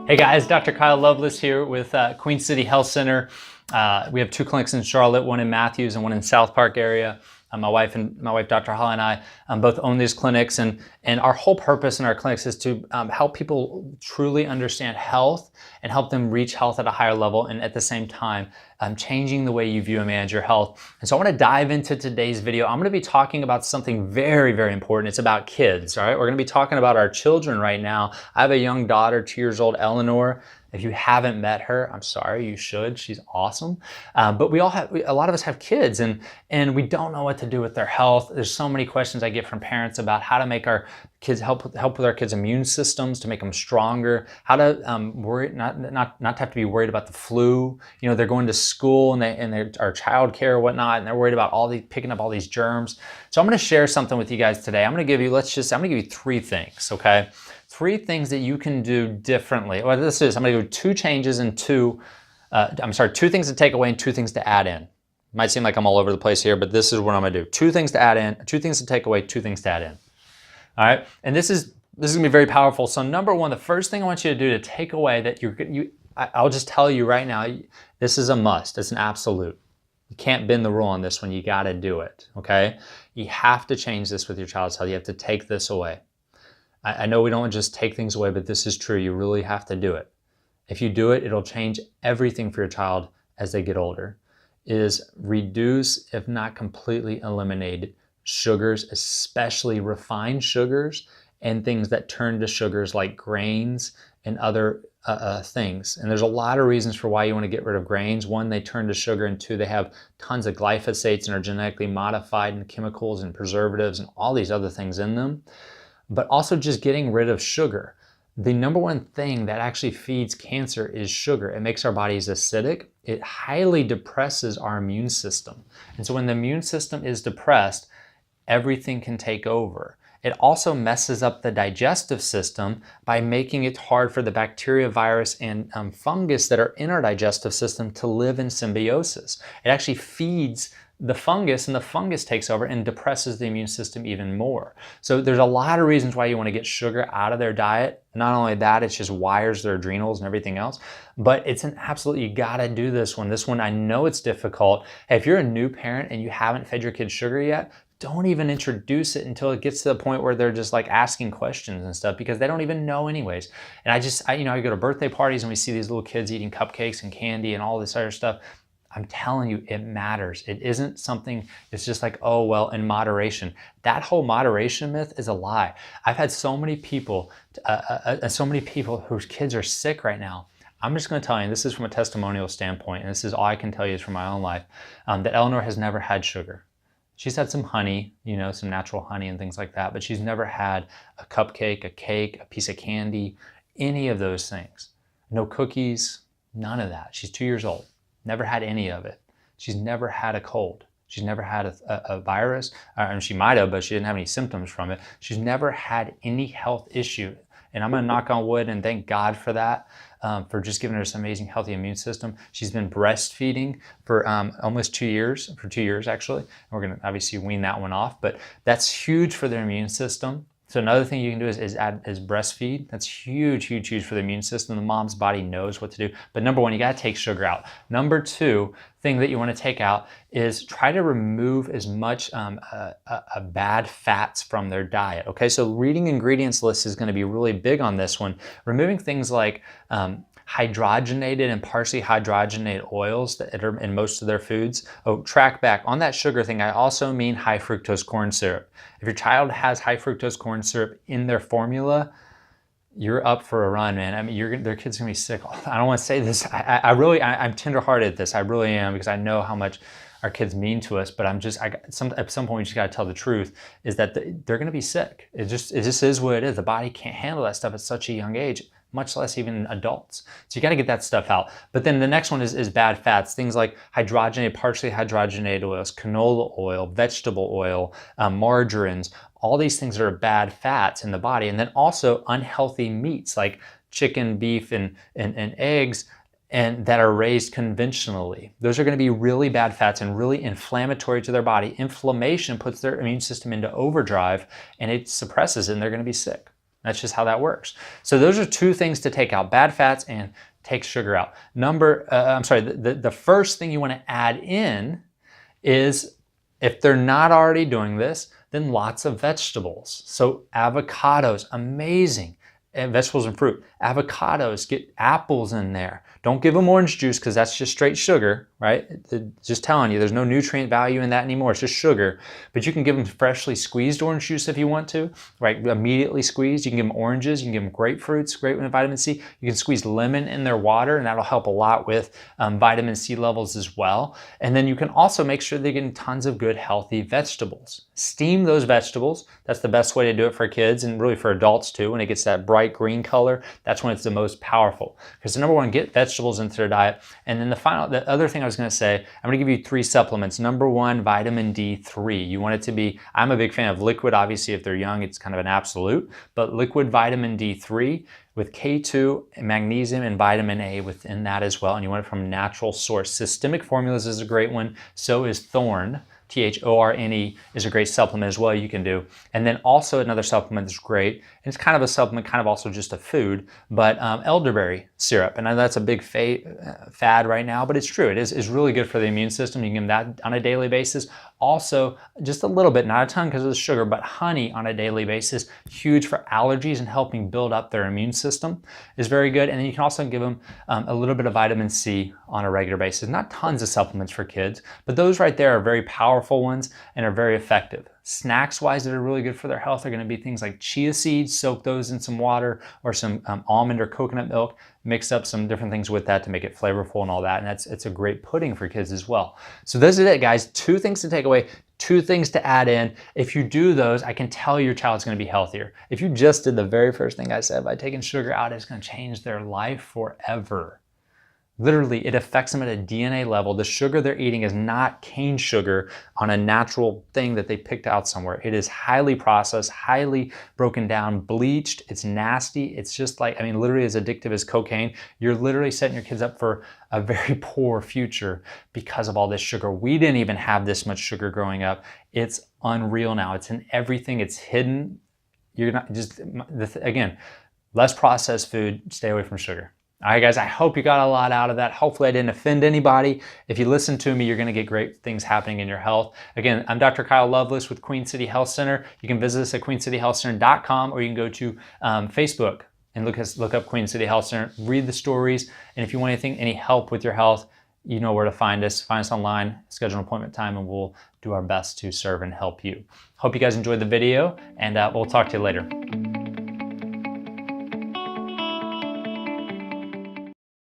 Hey guys, Dr. Kyle Lovelace here with Queen City Health Center. We have two clinics in Charlotte, one in Matthews and one in South Park area. My wife, Dr. Holly, and I both own these clinics, and our whole purpose in our clinics is to help people truly understand health and help them reach health at a higher level, and at the same time, changing the way you view and manage your health. And so I want to dive into today's video. I'm going to be talking about something very, very important. It's about kids, all right? We're going to be talking about our children right now. I have a young daughter, 2 years old, Eleanor. If you haven't met her, I'm sorry, you should. She's awesome. But a lot of us have kids, and we don't know what to do with their health. There's so many questions I get from parents about how to make our kids help with our kids' immune systems to make them stronger, how to not to have to be worried about the flu. You know, they're going to school and they are child care or whatnot, and they're worried about picking up all these germs. So I'm going to share something with you guys today. I'm going to give you 3 things, okay? 3 things that you can do differently. Well, I'm going to do 2 changes and 2 things to take away and 2 things to add in. Might seem like I'm all over the place here, but this is what I'm going to do. 2 things to add in, 2 things to take away, 2 things to add in. All right, and this is going to be very powerful. So number 1, the first thing I want you to do to take away that I'll just tell you right now, this is a must. It's an absolute. You can't bend the rule on this one. You got to do it. Okay, you have to change this with your child's health. You have to take this away. I know we don't just take things away, but this is true. You really have to do it. If you do it, it'll change everything for your child as they get older. Is reduce, if not completely eliminate, sugars, especially refined sugars and things that turn to sugars like grains and other things. And there's a lot of reasons for why you want to get rid of grains. 1, they turn to sugar, and 2, they have tons of glyphosates and are genetically modified and chemicals and preservatives and all these other things in them. But also just getting rid of sugar. The number 1 thing that actually feeds cancer is sugar. It makes our bodies acidic. It highly depresses our immune system. And so when the immune system is depressed, everything can take over. It also messes up the digestive system by making it hard for the bacteria, virus, and fungus that are in our digestive system to live in symbiosis. It actually feeds the fungus, and the fungus takes over and depresses the immune system even more. So there's a lot of reasons why you want to get sugar out of their diet. Not only that, it just wires their adrenals and everything else, but it's an absolute, you got to do this one. This one, I know it's difficult. Hey, if you're a new parent and you haven't fed your kids sugar yet, don't even introduce it until it gets to the point where they're just like asking questions and stuff, because they don't even know anyways. And I go to birthday parties and we see these little kids eating cupcakes and candy and all this other stuff. I'm telling you, it matters. It isn't something, it's just like, oh, well, in moderation. That whole moderation myth is a lie. I've had so many people whose kids are sick right now. I'm just going to tell you, and this is from a testimonial standpoint, and this is all I can tell you is from my own life, that Eleanor has never had sugar. She's had some honey, some natural honey and things like that, but she's never had a cupcake, a cake, a piece of candy, any of those things. No cookies, none of that. She's 2 years old. Never had any of it. She's never had a cold. She's never had a virus. And she might have, but she didn't have any symptoms from it. She's never had any health issue. And I'm going to knock on wood and thank God for that, for just giving her this amazing, healthy immune system. She's been breastfeeding for almost 2 years, for 2 years actually. And we're going to obviously wean that one off, but that's huge for their immune system. So another thing you can do is breastfeed. That's huge, huge, huge for the immune system. The mom's body knows what to do. But number 1, you got to take sugar out. Number 2 thing that you want to take out is try to remove as much bad fats from their diet. Okay, so reading ingredients lists is going to be really big on this one. Removing things like hydrogenated and partially hydrogenated oils that are in most of their foods. Oh, track back. On that sugar thing, I also mean high fructose corn syrup. If your child has high fructose corn syrup in their formula, you're up for a run, man. I mean, their kid's gonna be sick. I don't want to say this. I'm tenderhearted at this. I really am, because I know how much our kids mean to us. But at some point, we just got to tell the truth. Is that they're gonna be sick. It just is what it is. The body can't handle that stuff at such a young age, much less even adults. So you got to get that stuff out. But then the next one is bad fats, things like partially hydrogenated oils, canola oil, vegetable oil, margarines, all these things that are bad fats in the body. And then also unhealthy meats like chicken, beef, and eggs, and that are raised conventionally. Those are going to be really bad fats and really inflammatory to their body. Inflammation puts their immune system into overdrive, and it suppresses it, and they're going to be sick. That's just how that works. So those are two things to take out: bad fats and take sugar out. The first thing you want to add in is, if they're not already doing this, then lots of vegetables. So avocados, amazing. And vegetables and fruit. Avocados, get apples in there. Don't give them orange juice because that's just straight sugar, right? Just telling you, there's no nutrient value in that anymore. It's just sugar. But you can give them freshly squeezed orange juice if you want to, right? Immediately squeezed. You can give them oranges. You can give them grapefruits, great with vitamin C. You can squeeze lemon in their water, and that'll help a lot with vitamin C levels as well. And then you can also make sure they're getting tons of good, healthy vegetables. Steam those vegetables. That's the best way to do it for kids and really for adults too. When it gets that bright green color, that's when it's the most powerful. Because number one, get vegetables into their diet. And then the other thing I was going to say, I'm going to give you 3 supplements. Number one, vitamin D3. You want it to be, I'm a big fan of liquid. Obviously, if they're young, it's kind of an absolute, but liquid vitamin D3 with K2, magnesium, and vitamin A within that as well. And you want it from a natural source. Systemic Formulas is a great one. So is Thorne. Thorne is a great supplement as well you can do. And then also another supplement that's great, and it's kind of a supplement, kind of also just a food, but elderberry syrup. And I know that's a big fad right now, but it's true. It is really good for the immune system. You can give that on a daily basis. Also, just a little bit, not a ton because of the sugar, but honey on a daily basis, huge for allergies and helping build up their immune system is very good. And then you can also give them a little bit of vitamin C on a regular basis. Not tons of supplements for kids, but those right there are very powerful ones and are very effective. Snacks wise that are really good for their health are going to be things like chia seeds. Soak those in some water or some almond or coconut milk. Mix up some different things with that to make it flavorful and all that. And it's a great pudding for kids as well. So those are it, guys. 2 things to take away, 2 things to add in. If you do those, I can tell your child's going to be healthier. If you just did the very first thing I said by taking sugar out, it's going to change their life forever. Literally, it affects them at a DNA level. The sugar they're eating is not cane sugar on a natural thing that they picked out somewhere. It is highly processed, highly broken down, bleached. It's nasty. It's just like, literally as addictive as cocaine. You're literally setting your kids up for a very poor future because of all this sugar. We didn't even have this much sugar growing up. It's unreal now. It's in everything. It's hidden. You're not again, less processed food, stay away from sugar. All right, guys, I hope you got a lot out of that. Hopefully I didn't offend anybody. If you listen to me, you're going to get great things happening in your health. Again, I'm Dr. Kyle Lovelace with Queen City Health Center. You can visit us at queencityhealthcenter.com, or you can go to Facebook and look up Queen City Health Center, read the stories. And if you want any help with your health, you know where to find us. Find us online, schedule an appointment time, and we'll do our best to serve and help you. Hope you guys enjoyed the video, and we'll talk to you later.